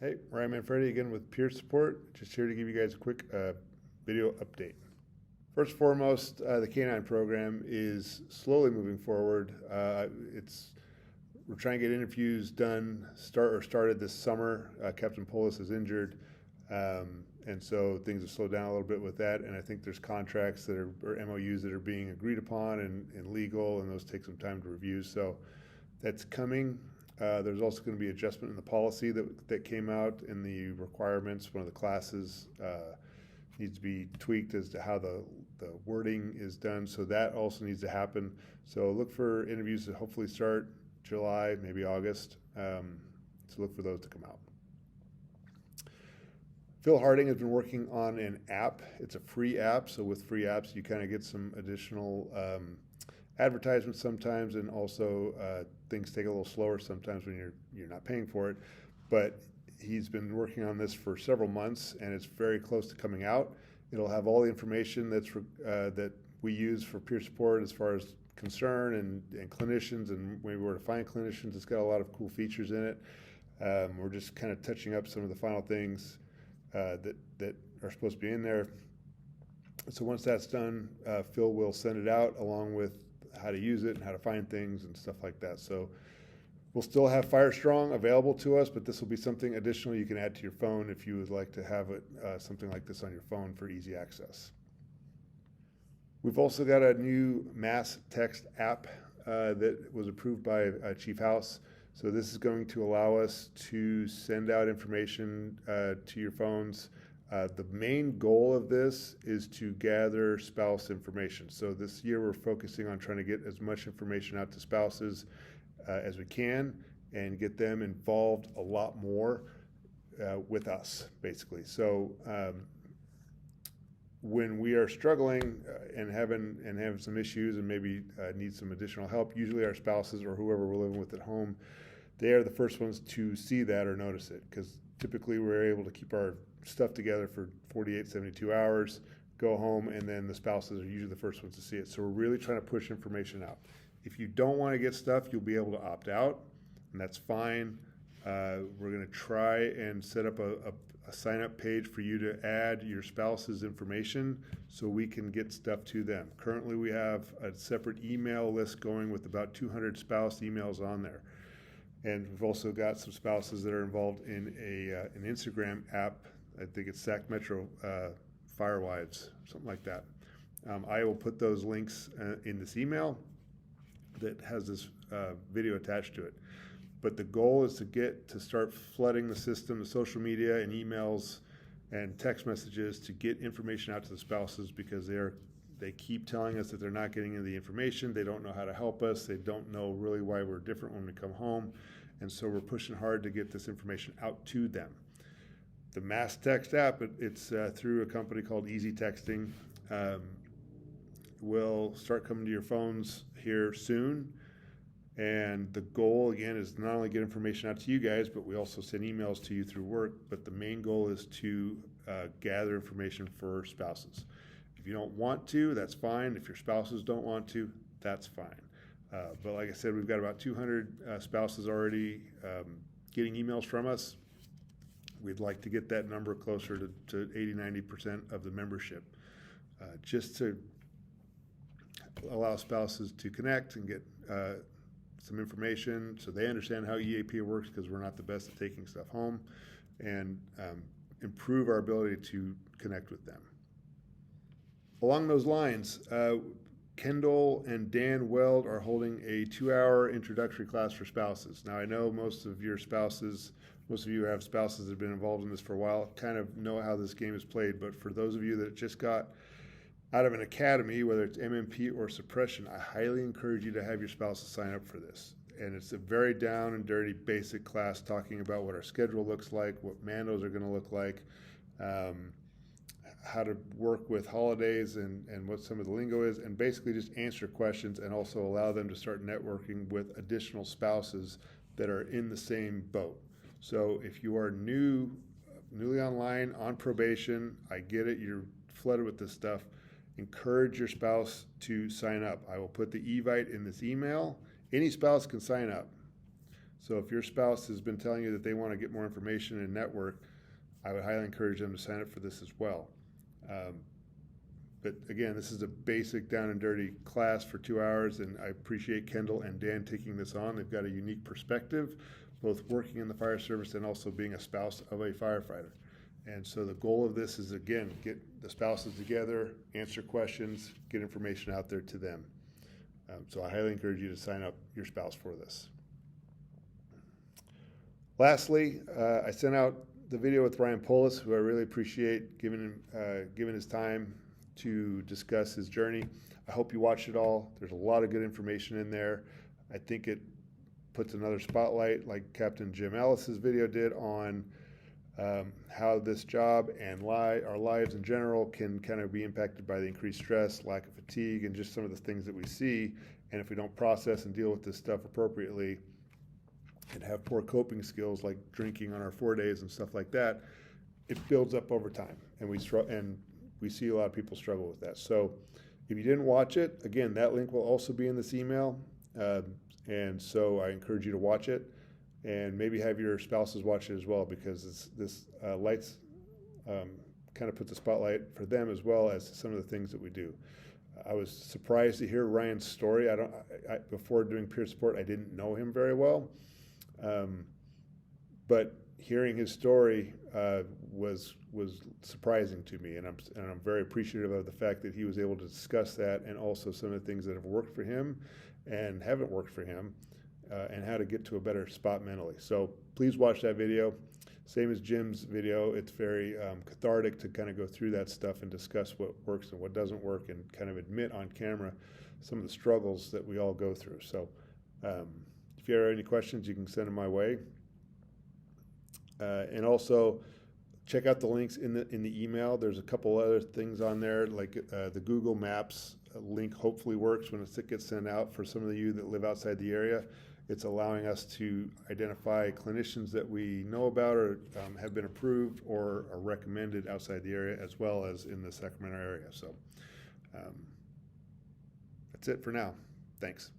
Hey, Ryan Manfredi again with Peer Support. Just here to give you guys a quick video update. First and foremost, the K9 program is slowly moving forward. We're trying to get interviews done, started this summer. Captain Polis is injured, and so things have slowed down a little bit with that. And I think there's contracts that are or MOUs that are being agreed upon and legal, and those take some time to review. So that's coming. There's also going to be adjustment in the policy that came out in the requirements. One of the classes needs to be tweaked as to how the wording is done. So that also needs to happen. So look for interviews to hopefully start July, maybe August. So look for those to come out. Phil Harding has been working on an app. It's a free app. So with free apps, you kind of get some additional advertisements sometimes, and also things take a little slower sometimes when you're not paying for it. But he's been working on this for several months, and it's very close to coming out. It'll have all the information that we use for peer support as far as concern and clinicians and maybe where to find clinicians. It's got a lot of cool features in it. We're just kind of touching up some of the final things that are supposed to be in there. So once that's done, Phil will send it out along with how to use it and how to find things and stuff like that. So we'll still have Firestrong available to us, but this will be something additional you can add to your phone if you would like to have it, something like this on your phone for easy access. We've also got a new mass text app that was approved by Chief House. So this is going to allow us to send out information to your phones. The main goal of this is to gather spouse information. So this year we're focusing on trying to get as much information out to spouses as we can and get them involved a lot more with us, basically. So when we are struggling and having some issues and maybe need some additional help, usually our spouses or whoever we're living with at home, they are the first ones to see that or notice it, because typically we're able to keep our stuff together for 48, 72 hours, go home, and then the spouses are usually the first ones to see it. So we're really trying to push information out. If you don't want to get stuff, you'll be able to opt out, and that's fine. We're going to try and set up a sign-up page for you to add your spouse's information so we can get stuff to them. Currently, we have a separate email list going with about 200 spouse emails on there. And we've also got some spouses that are involved in an Instagram app. I think it's Sac Metro Firewives, something like that. I will put those links in this email that has this video attached to it. But the goal is to start flooding the system, the social media and emails and text messages to get information out to the spouses, because they keep telling us that they're not getting the information. They don't know how to help us. They don't know really why we're different when we come home. And so we're pushing hard to get this information out to them. The Mass Text app, it's through a company called Easy Texting, will start coming to your phones here soon. And the goal, again, is not only get information out to you guys, but we also send emails to you through work. But the main goal is to gather information for spouses. If you don't want to, that's fine. If your spouses don't want to, that's fine. But like I said, we've got about 200 spouses already getting emails from us. We'd like to get that number closer to 80-90% of the membership, just to allow spouses to connect and get some information so they understand how EAP works, because we're not the best at taking stuff home, and improve our ability to connect with them. Along those lines, Kendall and Dan Weld are holding a 2-hour introductory class for spouses. Now, I know most of you have spouses that have been involved in this for a while, kind of know how this game is played. But for those of you that just got out of an academy, whether it's MMP or suppression, I highly encourage you to have your spouses sign up for this. And it's a very down and dirty basic class talking about what our schedule looks like, what Mandos are going to look like, how to work with holidays and what some of the lingo is, and basically just answer questions and also allow them to start networking with additional spouses that are in the same boat. So if you are newly online, on probation, I get it, you're flooded with this stuff, encourage your spouse to sign up. I will put the Evite in this email. Any spouse can sign up. So if your spouse has been telling you that they want to get more information and network, I would highly encourage them to sign up for this as well. But again, this is a basic down and dirty class for 2 hours, and I appreciate Kendall and Dan taking this on. They've got a unique perspective, both working in the fire service and also being a spouse of a firefighter. And so the goal of this is, again, get the spouses together, answer questions, get information out there to them. So I highly encourage you to sign up your spouse for this. Lastly, I sent out the video with Ryan Polis, who I really appreciate giving his time to discuss his journey. I hope you watched it all. There's a lot of good information in there. I think it puts another spotlight, like Captain Jim Ellis's video did, on how this job and our lives in general can kind of be impacted by the increased stress, lack of fatigue, and just some of the things that we see. And if we don't process and deal with this stuff appropriately and have poor coping skills like drinking on our 4 days and stuff like that, it builds up over time. And we see a lot of people struggle with that. So if you didn't watch it, again, that link will also be in this email. And so I encourage you to watch it, and maybe have your spouses watch it as well, because this lights kind of puts a spotlight for them as well as some of the things that we do. I was surprised to hear Ryan's story. Before doing peer support, I didn't know him very well. But hearing his story was surprising to me, and I'm very appreciative of the fact that he was able to discuss that, and also some of the things that have worked for him and haven't worked for him, and how to get to a better spot mentally. So please watch that video. Same as Jim's video, it's very cathartic to kind of go through that stuff and discuss what works and what doesn't work, and kind of admit on camera some of the struggles that we all go through. So if you have any questions, you can send them my way. And also check out the links in the email. There's a couple other things on there, like the Google Maps link hopefully works when it gets sent out for some of you that live outside the area. It's allowing us to identify clinicians that we know about or have been approved or are recommended outside the area, as well as in the Sacramento area. So that's it for now. Thanks.